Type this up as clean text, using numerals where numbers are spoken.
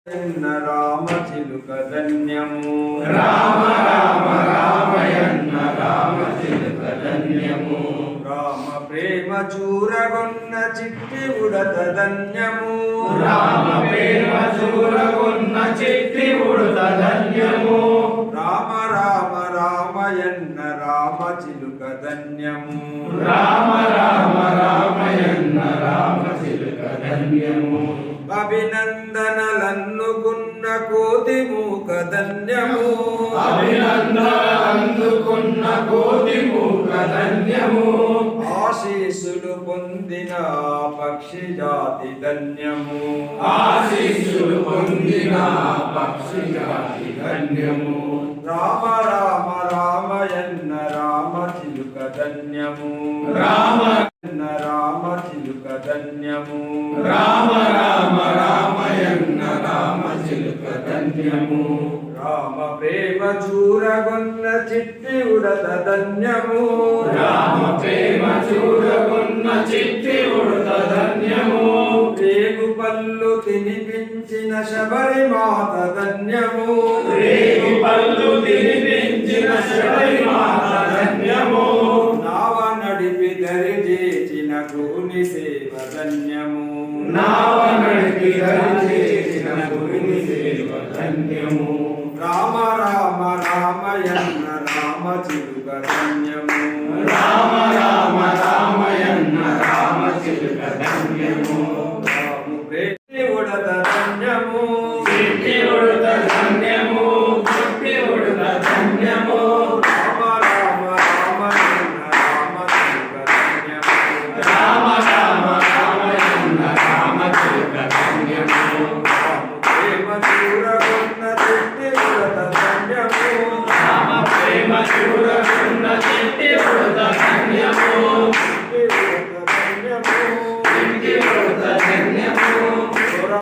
రామ చిలుక ధన్యము రామ రామ రామయన్న రామ చిలుక ధన్యము రామ ప్రేమ చూరగొన్న చిట్టి ఉడత ధన్యము రామ ప్రేమ చూరగొన్న చిట్టి ఉడత ధన్యము రామ రామ రామయన్న రామ చిలుక ధన్యము రామ రామ రామయన్న రామ చిలుక ధన్యము అభినందనలన్నుకున్న కోతి మూక ధన్యము అభినందనలందుకున్న కోతి మూక ధన్యము ఆశీస్సులు పొందిన పక్షి జాతి ధన్యము ఆశీస్సులు పొందిన పక్షి జాతి ధన్యము రామ రామ రామయన్న రామ చిలుక ధన్యము రామ రామ చిలుక ధన్యము రామ రామ రామయన్న రామ చిలుక ధన్యము రామ ప్రేమ చూరగొన్న చిట్టి ఉడత ధన్యము రామ ప్రేమ చూరగొన్న చిట్టి ఉడత ధన్యము రేగు పళ్ళు తినిపించిన శబరిమాత ధన్యము రేగు పళ్ళు తినిపించిన శబరిమాత ధన్యము నావ నడిపి దరి చేసిన గుని సేవ ధన్యము నావ నడిపి దరి చేసిన గుని సేవ ధన్యము రామ రామ రామయన్న రామ చిలుక ధన్యము రామ రామ రామయన్న రామ చిలుక ధన్యము రాము ప్రేమి ఉడత ధన్యము చిట్టి ఉడత ధన్యము చిట్టి ఉడత ధన్యము రామ రామ రామయన్న రామ చిలుక ధన్యము రామ రామ రామయన్న రామ చిలుక ధన్యము రాము ప్రేమ చూరగొన్న చిట్టి ఉడత ధన్యము రామ ప్రేమ చూర